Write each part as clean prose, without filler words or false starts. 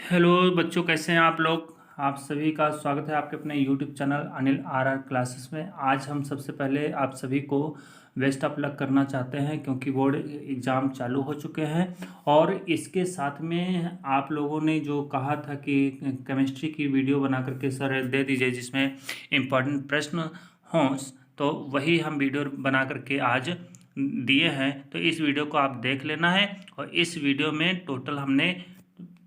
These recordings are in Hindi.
हेलो बच्चों, कैसे हैं आप लोग। आप सभी का स्वागत है आपके अपने YouTube channel Anil R classes में। आज हम सबसे पहले आप सभी को बेस्ट ऑफ लक करना चाहते हैं, क्योंकि बोर्ड एग्ज़ाम चालू हो चुके हैं। और इसके साथ में आप लोगों ने जो कहा था कि केमिस्ट्री की वीडियो बना करके सर दे दीजिए जिसमें इम्पॉर्टेंट प्रश्न हों, तो वही हम वीडियो बना करके आज दिए हैं। तो इस वीडियो को आप देख लेना है। और इस वीडियो में टोटल हमने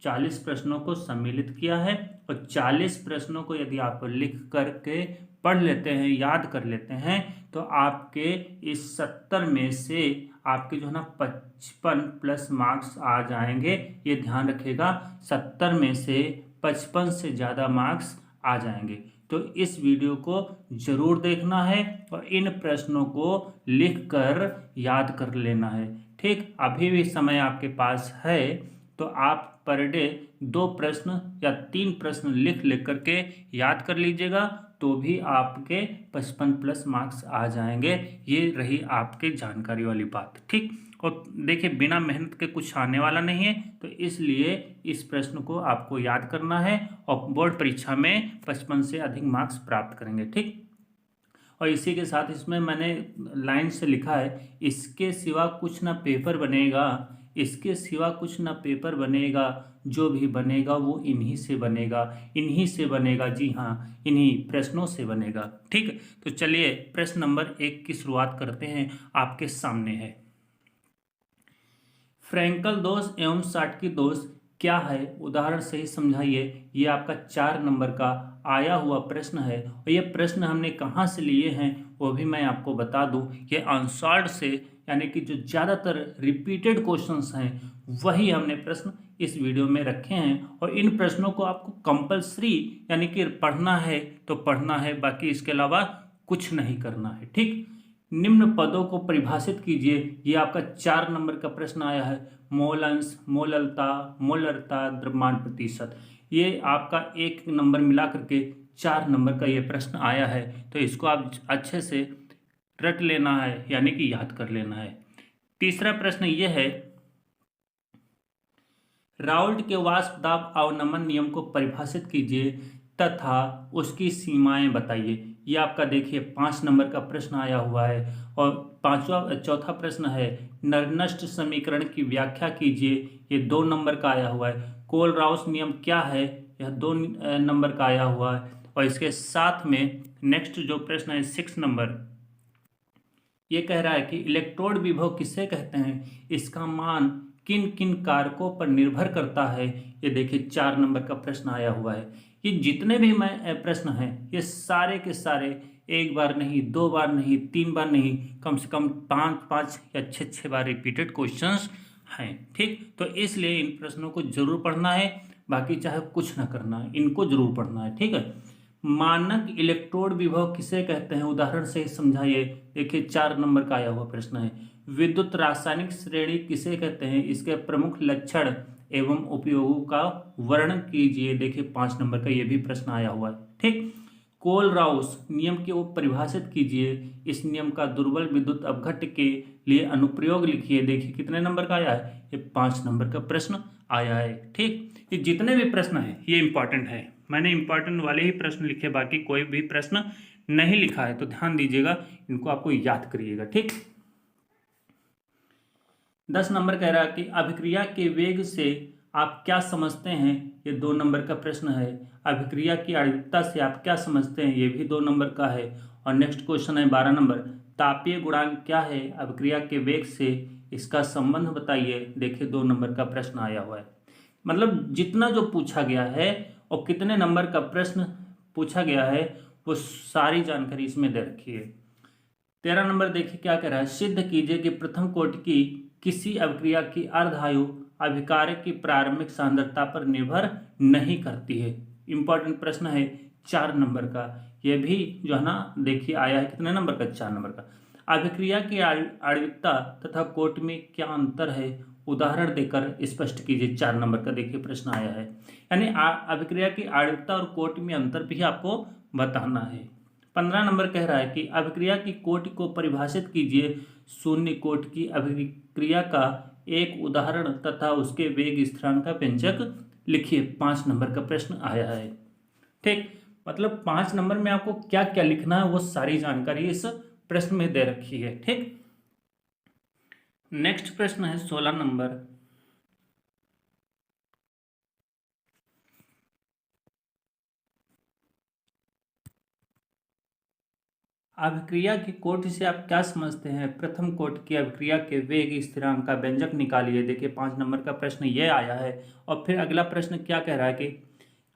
40 प्रश्नों को सम्मिलित किया है। और 40 प्रश्नों को यदि आप लिख करके पढ़ लेते हैं, याद कर लेते हैं, तो आपके इस 70 में से आपके जो है ना 55 प्लस मार्क्स आ जाएंगे। ये ध्यान रखिएगा, 70 में से 55 से ज़्यादा मार्क्स आ जाएंगे। तो इस वीडियो को जरूर देखना है और इन प्रश्नों को लिख कर याद कर लेना है। ठीक, अभी भी समय आपके पास है, तो आप पर डे 2 प्रश्न या 3 प्रश्न लिख करके याद कर लीजिएगा, तो भी आपके 55 प्लस मार्क्स आ जाएंगे। ये रही आपके जानकारी वाली बात। ठीक, और देखिए बिना मेहनत के कुछ आने वाला नहीं है, तो इसलिए इस प्रश्न को आपको याद करना है और बोर्ड परीक्षा में 55 से अधिक मार्क्स प्राप्त करेंगे। ठीक, और इसी के साथ इसमें मैंने लाइन से लिखा है, इसके सिवा कुछ ना पेपर बनेगा, इसके सिवा कुछ ना पेपर बनेगा, जो भी बनेगा वो इन्हीं से बनेगा, इन्हीं से बनेगा। जी हाँ, इन्हीं प्रश्नों से बनेगा। ठीक है, तो चलिए प्रश्न नंबर 1 की शुरुआत करते हैं। आपके सामने है, फ्रैंकल दोष एवं शाटकी दोष क्या है, उदाहरण से ही समझाइए। ये आपका 4 नंबर का आया हुआ प्रश्न है। और ये प्रश्न हमने कहाँ से लिए हैं वो भी मैं आपको बता दूं। ये अनसॉल्व्ड से, यानी कि जो ज़्यादातर रिपीटेड क्वेश्चंस हैं वही हमने प्रश्न इस वीडियो में रखे हैं। और इन प्रश्नों को आपको कंपलसरी यानी कि पढ़ना है तो पढ़ना है, बाकी इसके अलावा कुछ नहीं करना है। ठीक, निम्न पदों को परिभाषित कीजिए। ये आपका 4 नंबर का प्रश्न आया है। मोल अंश, मोललता, मोलरता, द्रव्यमान प्रतिशत। ये आपका 1 नंबर मिला करके 4 नंबर का ये प्रश्न आया है। तो इसको आप अच्छे से रट लेना है, यानी कि याद कर लेना है। तीसरा प्रश्न ये है, राउल्ट के वाष्प दाब अवनमन नियम को परिभाषित कीजिए तथा उसकी सीमाएं बताइए। ये आपका देखिए 5 नंबर का प्रश्न आया हुआ है। और चौथा प्रश्न है, नरनष्ट समीकरण की व्याख्या कीजिए। ये 2 नंबर का आया हुआ है। कोल राउस नियम क्या है, यह 2 नंबर का आया हुआ है। और इसके साथ में नेक्स्ट जो प्रश्न है 6 नंबर, ये कह रहा है कि इलेक्ट्रोड विभव किसे कहते हैं, इसका मान किन किन कारकों पर निर्भर करता है। ये देखिए 4 नंबर का प्रश्न आया हुआ है। ये जितने भी मैं प्रश्न हैं ये सारे के सारे 1 बार नहीं, 2 बार नहीं, 3 बार नहीं, कम से कम 5 या 6 बार रिपीटेड क्वेश्चंस हैं। ठीक, तो इसलिए इन प्रश्नों को जरूर पढ़ना है, बाकी चाहे कुछ ना करना है, इनको जरूर पढ़ना है। ठीक है, मानक इलेक्ट्रोड विभव किसे कहते हैं, उदाहरण से समझाइए। देखिए 4 नंबर का आया हुआ प्रश्न है। विद्युत रासायनिक श्रेणी किसे कहते हैं, इसके प्रमुख लक्षण एवं उपयोगों का वर्णन कीजिए। देखिए 5 नंबर का ये भी प्रश्न आया हुआ है। ठीक, कोल राउस नियम को परिभाषित कीजिए। इस नियम का दुर्बल विद्युत अपघट्य के लिए अनुप्रयोग लिखिए। देखिए कितने नंबर का आया है, ये 5 नंबर का प्रश्न आया है। ठीक, ये जितने भी प्रश्न हैं ये इंपॉर्टेंट है। मैंने इंपॉर्टेंट वाले ही प्रश्न लिखे, बाकी कोई भी प्रश्न नहीं लिखा है, तो ध्यान दीजिएगा, इनको आपको याद करिएगा। ठीक, 10 नंबर कह रहा है कि अभिक्रिया के वेग से आप क्या समझते हैं। ये 2 नंबर का प्रश्न है। अभिक्रिया की आणविकता से आप क्या समझते हैं, ये भी 2 नंबर का है। और नेक्स्ट क्वेश्चन है 12 नंबर, तापीय गुणांक क्या है, अभिक्रिया के वेग से इसका संबंध बताइए। देखिए 2 नंबर का प्रश्न आया हुआ है। मतलब जितना जो पूछा गया है और कितने नंबर का प्रश्न पूछा गया है वो सारी जानकारी इसमें दे रखी है। 13 नंबर देखिए क्या कह रहा है, सिद्ध कीजिए कि प्रथम कोटि की किसी अभिक्रिया की अर्धायु अभिकारक की प्रारंभिक सांद्रता पर निर्भर नहीं करती है। इंपॉर्टेंट प्रश्न है 4 नंबर का। यह भी जो है ना देखिए आया है कितने नंबर का, 4 नंबर का। अभिक्रिया की आणविकता तथा कोटि में क्या अंतर है, उदाहरण देकर स्पष्ट कीजिए। 4 नंबर का देखिए प्रश्न आया है। यानी अभिक्रिया की आणविकता और कोटि में अंतर भी आपको बताना है। 15 नंबर कह रहा है कि अभिक्रिया की कोटि को परिभाषित कीजिए। शून्य कोटि की अभिक्रिया का एक उदाहरण तथा उसके वेग स्थिरांक का व्यंजक लिखिए 5 नंबर का प्रश्न आया है। ठीक, मतलब 5 नंबर में आपको क्या क्या लिखना है वो सारी जानकारी इस प्रश्न में दे रखी है। ठीक, नेक्स्ट प्रश्न है 16 नंबर। अभिक्रिया की कोटि से आप क्या समझते हैं? प्रथम कोटि की अभिक्रिया के वेग स्थिरांक का व्यंजक निकालिए। देखिए 5 नंबर का प्रश्न ये आया है। और फिर अगला प्रश्न क्या कह रहा है कि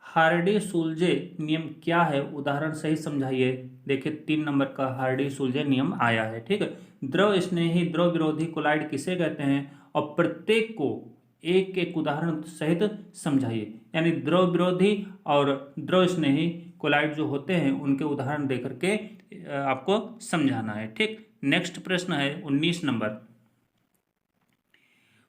हार्डी सुलजे नियम क्या है, उदाहरण सही समझाइए। देखिए 3 नंबर का हार्डी सुलजे नियम आया है। ठीक है, द्रव स्नेही द्रव विरोधी कोलाइड किसे कहते हैं, और प्रत्येक को एक एक उदाहरण सहित समझाइए। यानी द्रव विरोधी और द्रव स्नेही कोलाइड जो होते हैं उनके उदाहरण देकर के आपको समझाना है। ठीक, नेक्स्ट प्रश्न है 19 नंबर।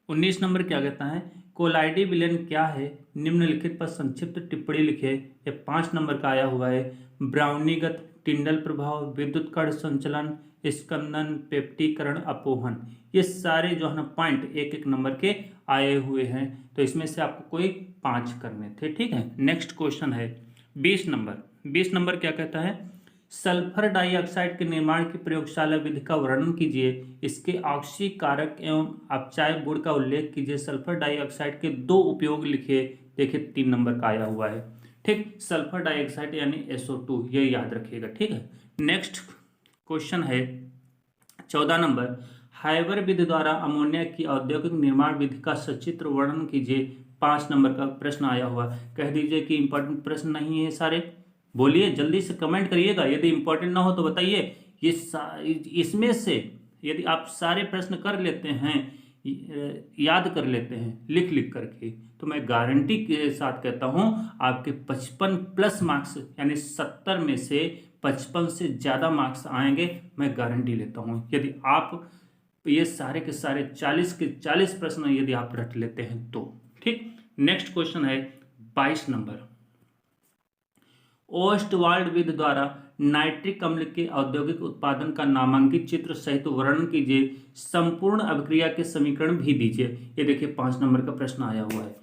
19 नंबर क्या कहता है, कोलाइडी विलयन क्या है, निम्नलिखित पर संक्षिप्त टिप्पणी लिखे। ये 5 नंबर का आया हुआ है। ब्राउनीगत, टिंडल प्रभाव, विद्युत कण संचलन, स्कंदन, पेप्टीकरण, अपोहन, ये सारे जो है ना पॉइंट एक एक नंबर के आए हुए हैं। तो इसमें से आपको कोई 5 करने थे। ठीक है, नेक्स्ट क्वेश्चन है 20 नंबर। 20 नंबर क्या कहता है, सल्फर डाइऑक्साइड के निर्माण की प्रयोगशाला विधि का वर्णन कीजिए। इसके ऑक्सीकारक एवं अपचायक गुण का उल्लेख कीजिए। सल्फर डाइऑक्साइड के 2 उपयोग लिखिए। देखिए 3 नंबर का आया हुआ है। ठीक, सल्फर डाइऑक्साइड यानी SO2, ये याद रखिएगा। ठीक है, नेक्स्ट क्वेश्चन है 14 नंबर। हाइबर विधि द्वारा अमोनिया की औद्योगिक निर्माण विधि का सचित्र वर्णन कीजिए। 5 नंबर का प्रश्न आया हुआ। कह दीजिए कि इंपॉर्टेंट प्रश्न नहीं है सारे, बोलिए जल्दी से कमेंट करिएगा। यदि इंपॉर्टेंट ना हो तो बताइए। इसमें से यदि आप सारे प्रश्न कर लेते हैं, याद कर लेते हैं लिख लिख करके, तो मैं गारंटी के साथ कहता हूं आपके 55 प्लस मार्क्स यानी 70 में से 55 से ज़्यादा मार्क्स आएंगे, मैं गारंटी लेता हूं। यदि आप ये सारे के सारे 40 के 40 प्रश्न यदि आप रट लेते हैं तो। ठीक, नेक्स्ट क्वेश्चन है 22 नंबर। ओस्टवाल्ड विधि द्वारा नाइट्रिक अम्ल के औद्योगिक उत्पादन का नामांकित चित्र सहित वर्णन कीजिए। संपूर्ण अभिक्रिया के समीकरण भी दीजिए। ये देखिए 5 नंबर का प्रश्न आया हुआ है।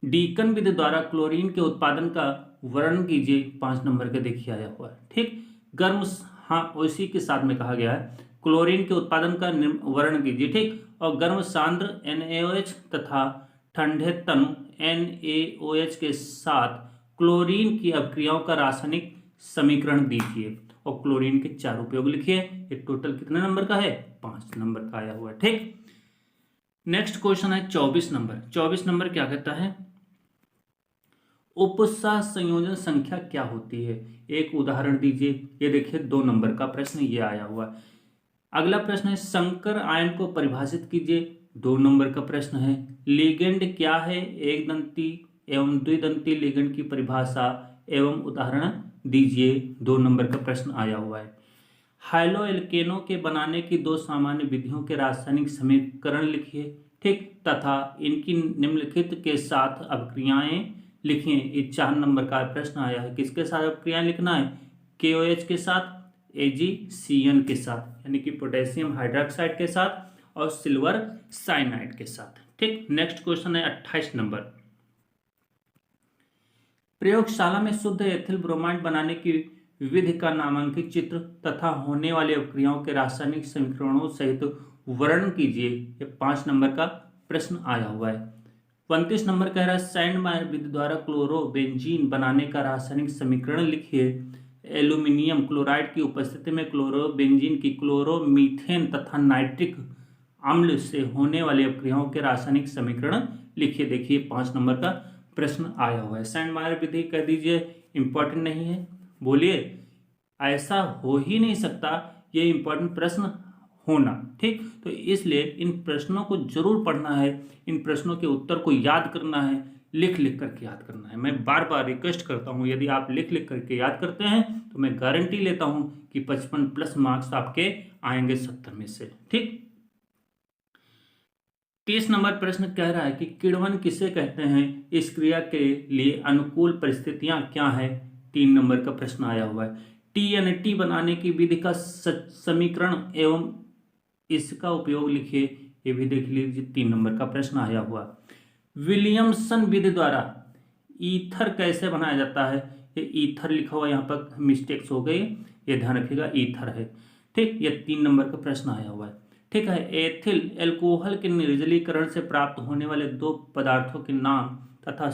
डीकन विधि द्वारा क्लोरीन के उत्पादन का वर्णन कीजिए। 5 नंबर का देखिए आया हुआ है। ठीक, गर्म, हाँ उसी के साथ में कहा गया है क्लोरीन के उत्पादन का वर्णन कीजिए। ठीक, और गर्म सांद्र NaOH तथा ठंडे तनु NaOH के साथ क्लोरीन की अभिक्रियाओं का रासायनिक समीकरण दीजिए। और क्लोरीन के 4 उपयोग लिखिए। ये टोटल कितने नंबर का है, 5 नंबर का आया हुआ है। ठीक, नेक्स्ट क्वेश्चन है 24 नंबर। 24 नंबर क्या कहता है, उपसह संयोजन संख्या क्या होती है, एक उदाहरण दीजिए। ये देखिए 2 नंबर का प्रश्न ये आया हुआ है। अगला प्रश्न है संकर आयन को परिभाषित कीजिए। 2 नंबर का प्रश्न है। लिगेंड क्या है, एक दंती एवं द्विदंती लिगेंड की परिभाषा एवं उदाहरण दीजिए। 2 नंबर का प्रश्न आया हुआ है। हाइलोएल्केनों के बनाने की 2 सामान्य विधियों के रासायनिक समीकरण लिखिए। ठीक, तथा इनकी निम्नलिखित के साथ अभिक्रियाएं लिखिए। ये 4 नंबर का प्रश्न आया है। किसके साथ अभिक्रियाएं लिखना है, KOH के साथ, AgCN के साथ यानी कि पोटेशियम हाइड्रोक्साइड के साथ और सिल्वर साइनाइड के साथ। ठीक, नेक्स्ट क्वेश्चन है 28 नंबर। प्रयोगशाला में शुद्ध एथिल ब्रोमाइड बनाने की विधि का नामांकित चित्र तथा होने वाली अभिक्रियाओं के रासायनिक समीकरणों सहित वर्णन कीजिए। ये 5 नंबर का प्रश्न आया हुआ है। 29 नंबर कह रहा है सैंडमायर विधि द्वारा क्लोरोबेंजीन बनाने का रासायनिक समीकरण लिखिए। एल्यूमिनियम क्लोराइड की उपस्थिति में क्लोरोबेंजीन की क्लोरोमीथेन तथा नाइट्रिक अम्ल से होने वाली अभिक्रियाओं के रासायनिक समीकरण लिखिए। देखिए 5 नंबर का प्रश्न आया हुआ है। सैंडमायर विधि कह दीजिए इंपॉर्टेंट नहीं है, बोलिए ऐसा हो ही नहीं सकता ये इंपॉर्टेंट प्रश्न होना। ठीक, तो इसलिए इन प्रश्नों को जरूर पढ़ना है, इन प्रश्नों के उत्तर को याद करना है, लिख लिख करके याद करना है। मैं बार बार रिक्वेस्ट करता हूँ यदि आप लिख लिख करके याद करते हैं तो मैं गारंटी लेता हूँ कि 55 प्लस मार्क्स आपके आएंगे 70 में से। ठीक, 30 नंबर प्रश्न कह रहा है कि किण्वन किसे कहते हैं, इस क्रिया के लिए अनुकूल परिस्थितियां क्या है। 3 नंबर का प्रश्न आया हुआ है। TNT बनाने की विधि का समीकरण एवं इसका उपयोग लिखिए। ये भी देख लीजिए 3 नंबर का प्रश्न आया हुआ। विलियमसन विधि द्वारा ईथर कैसे बनाया जाता है, ये ईथर लिखा हुआ यहाँ पर मिस्टेक्स हो गई, ये ध्यान रखिएगा ईथर है। ठीक, ये 3 नंबर का प्रश्न आया हुआ है। ठीक है, एथिल एल्कोहल के निर्जलीकरण से प्राप्त होने वाले 2 पदार्थों के नाम तथा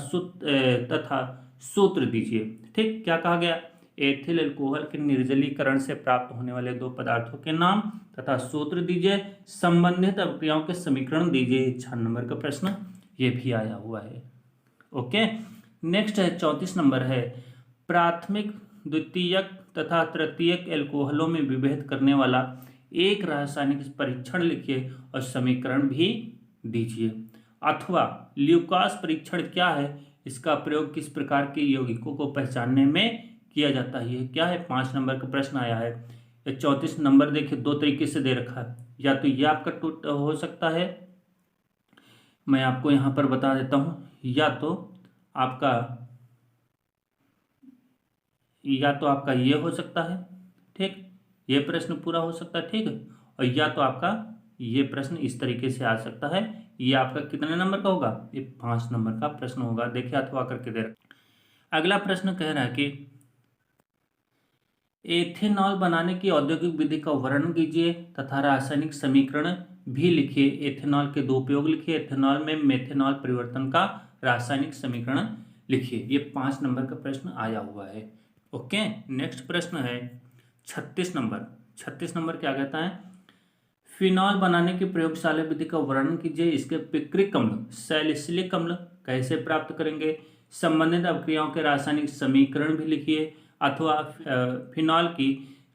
सूत्र दीजिए। ठीक, क्या कहा गया, एथिल एल्कोहल के निर्जलीकरण से प्राप्त होने वाले 2 पदार्थों के नाम तथा सूत्र दीजिए, संबंधित अभिक्रियाओं के समीकरण दीजिए। 6 नंबर का प्रश्न ये भी आया हुआ है। ओके, नेक्स्ट है 34 नंबर है, प्राथमिक, द्वितीयक तथा तृतीयक एल्कोहलों में विभेद करने वाला एक रासायनिक परीक्षण लिखिए और समीकरण भी दीजिए। अथवा ल्यूकास परीक्षण क्या है, इसका प्रयोग किस प्रकार के यौगिकों को पहचानने में किया जाता है, ये क्या है, 5 नंबर का प्रश्न आया है। ये 34 नंबर देखिए 2 तरीके से दे रखा है, या तो ये आपका हो सकता है, मैं आपको यहाँ पर बता देता हूँ, या तो आपका ये हो सकता है। ठीक, ये प्रश्न पूरा हो सकता है। ठीक है, और या तो आपका ये प्रश्न इस तरीके से आ सकता है। ये आपका कितने नंबर का होगा, ये 5 नंबर का प्रश्न होगा। देखिए अथवा करके दे रहा। अगला प्रश्न कह रहा है कि एथेनॉल बनाने की औद्योगिक विधि का वर्णन कीजिए तथा रासायनिक समीकरण भी लिखिए। एथेनॉल के 2 उपयोग लिखिए। एथेनॉल में मेथेनॉल परिवर्तन का रासायनिक समीकरण लिखिए। ये 5 नंबर का प्रश्न आया हुआ है। ओके, नेक्स्ट प्रश्न है 36 नंबर। 36 नंबर क्या कहता है, फिनॉल बनाने की प्रयोगशाला विधि का वर्णन कीजिए। इसके पिक्रिक अम्ल, सैलिसिलिक अम्ल कैसे प्राप्त करेंगे, संबंधित अभिक्रियाओं के रासायनिक समीकरण भी लिखिए। अथवा फिनॉल की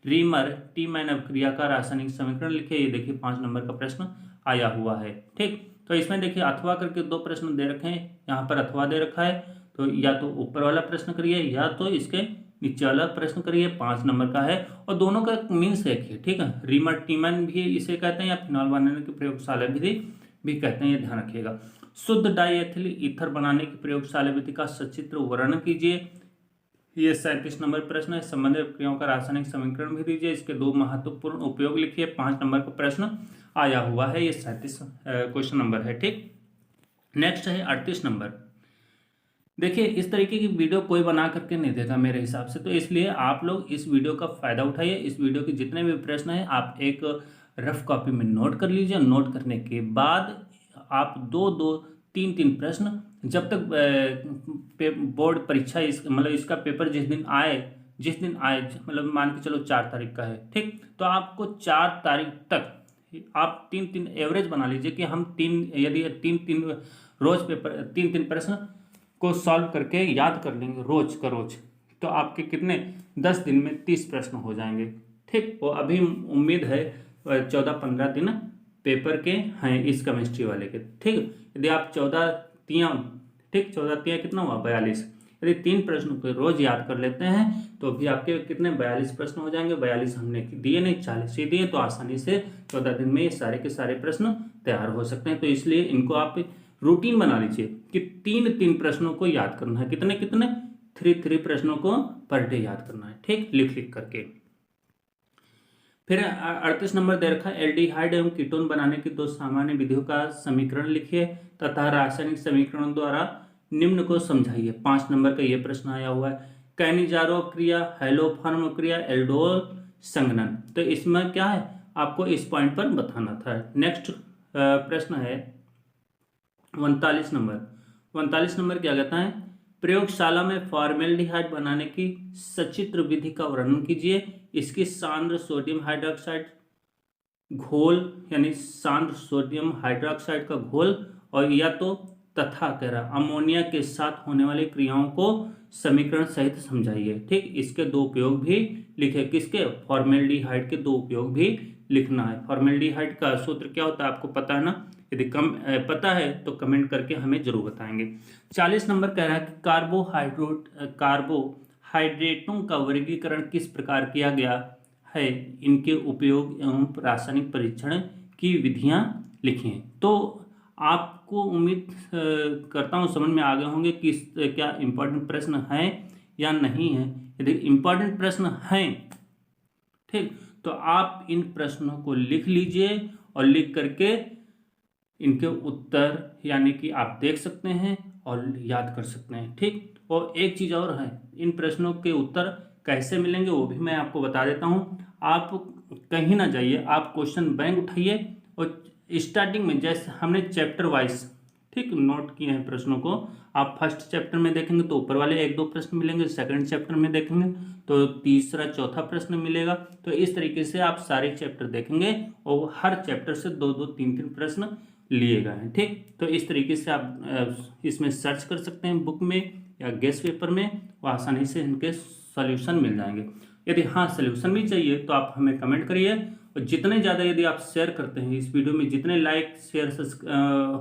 रीमर टीमैन अभिक्रिया का रासायनिक समीकरण लिखिए। ये देखिए 5 नंबर का प्रश्न आया हुआ है। ठीक, तो इसमें देखिए अथवा करके 2 प्रश्न दे रखे हैं, यहाँ पर अथवा दे रखा है, तो या तो ऊपर वाला प्रश्न करिए या तो इसके नीचे वाला प्रश्न करिए। 5 नंबर का है और दोनों का मीन्स एक है। ठीक है, रीमर टीमैन भी इसे कहते हैं या फिनॉल बनाने की प्रयोगशाला विधि भी कहते हैं, ये ध्यान रखिएगा। शुद्ध डाईएथिल ईथर बनाने की प्रयोगशाला विधि का सचित्र वर्णन कीजिए। ये 37 नंबर प्रश्न है। संबंधित क्रियाओं का रासायनिक समीकरण भी दीजिए। इसके 2 महत्वपूर्ण उपयोग लिखिए। 5 नंबर का प्रश्न आया हुआ है। ये 37 क्वेश्चन नंबर है। ठीक, नेक्स्ट है 38 नंबर। देखिए इस तरीके की वीडियो कोई बना करके नहीं देता मेरे हिसाब से, तो इसलिए आप लोग इस वीडियो का फायदा उठाइए। इस वीडियो के जितने भी प्रश्न हैं आप एक रफ कॉपी में नोट कर लीजिए। नोट करने के बाद आप 2-3 प्रश्न जब तक बोर्ड परीक्षा मतलब इसका पेपर जिस दिन आए मतलब मान के चलो 4 तारीख का है। ठीक, तो आपको 4 तारीख तक आप 3 एवरेज बना लीजिए कि हम यदि 3 रोज पेपर 3 प्रश्न को सॉल्व करके याद कर लेंगे रोज का रोज, तो आपके कितने 10 दिन में 30 प्रश्न हो जाएंगे। ठीक, वो अभी उम्मीद है 14-15 दिन पेपर के हैं इस केमिस्ट्री वाले के। ठीक, यदि आप 14 तिया कितना हुआ 42, यदि 3 प्रश्नों को रोज याद कर लेते हैं तो भी आपके कितने 42 प्रश्न हो जाएंगे। 42 हमने दिए नहीं 40 ही दिए, तो आसानी से 14 दिन में ये सारे के सारे प्रश्न तैयार हो सकते हैं। तो इसलिए इनको आप रूटीन बना लीजिए कि 3 प्रश्नों को याद करना है। कितने 3 प्रश्नों को पर डे याद करना है। ठीक, लिख करके। फिर 38 नंबर दे रखा है, एल्डिहाइड एवं कीटोन बनाने की 2 सामान्य विधियों का समीकरण लिखिए तथा रासायनिक समीकरणों द्वारा निम्न को समझाइए। 5 नंबर का ये प्रश्न आया हुआ है, कैनिजारो क्रिया, हेलोफॉर्म क्रिया, एल्डोल संघनन। तो इसमें क्या है आपको इस पॉइंट पर बताना था। नेक्स्ट प्रश्न है 39 नंबर। 39 नंबर क्या कहता है, प्रयोगशाला में फॉर्मेल्डिहाइड बनाने की सचित्र विधि का वर्णन कीजिए। इसकी सांद्र सोडियम हाइड्रोक्साइड घोल यानी सांद्र सोडियम हाइड्रोक्साइड का घोल और या तो तथा कह रहा अमोनिया के साथ होने वाली क्रियाओं को समीकरण सहित समझाइए। ठीक, इसके 2 उपयोग भी लिखे। किसके, फॉर्मेल्डिहाइड के 2 उपयोग भी लिखना है। फॉर्मेल्डिहाइड का सूत्र क्या होता है आपको पता है ना, यदि पता है तो कमेंट करके हमें जरूर बताएंगे। 40 नंबर कह रहा है कि कार्बोहाइड्रेटों का वर्गीकरण किस प्रकार किया गया है, इनके उपयोग एवं रासायनिक परीक्षण की विधियां लिखें। तो आपको उम्मीद करता हूं समझ में आ गए होंगे कि क्या इंपॉर्टेंट प्रश्न है या नहीं है। यदि इंपॉर्टेंट प्रश्न हैं ठीक, तो आप इन प्रश्नों को लिख लीजिए और लिख करके इनके उत्तर यानी कि आप देख सकते हैं और याद कर सकते हैं। ठीक, और एक चीज़ और है, इन प्रश्नों के उत्तर कैसे मिलेंगे वो भी मैं आपको बता देता हूँ। आप कहीं ना जाइए, आप क्वेश्चन बैंक उठाइए और स्टार्टिंग में जैसे हमने चैप्टर वाइज ठीक नोट किए हैं प्रश्नों को, आप फर्स्ट चैप्टर में देखेंगे तो ऊपर वाले 1-2 प्रश्न मिलेंगे, सेकंड चैप्टर में देखेंगे तो तीसरा चौथा प्रश्न मिलेगा। तो इस तरीके से आप सारे चैप्टर देखेंगे और हर चैप्टर से 2-2 3-3 प्रश्न लिए गए हैं। ठीक, तो इस तरीके से आप इसमें सर्च कर सकते हैं बुक में या गेस्ट पेपर में, वो आसानी से इनके सॉल्यूशन मिल जाएंगे। यदि हाँ सॉल्यूशन भी चाहिए तो आप हमें कमेंट करिए, और जितने ज़्यादा यदि आप शेयर करते हैं इस वीडियो में, जितने लाइक शेयर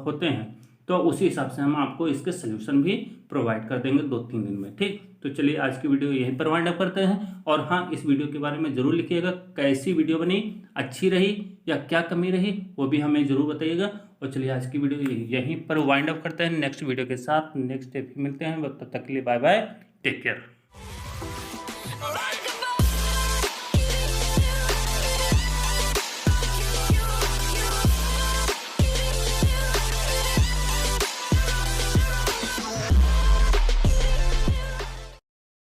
होते हैं तो उसी हिसाब से हम आपको इसके सलूशन भी प्रोवाइड कर देंगे 2-3 दिन में। ठीक, तो चलिए आज की वीडियो यहीं पर वाइंड अप करते हैं। और हाँ, इस वीडियो के बारे में ज़रूर लिखिएगा, कैसी वीडियो बनी, अच्छी रही या क्या कमी रही, वो भी हमें ज़रूर बताइएगा। और चलिए आज की वीडियो यहीं पर वाइंड अप करते हैं, नेक्स्ट वीडियो के साथ नेक्स्ट डे मिलते हैं। तब तक के लिए बाय बाय, टेक केयर।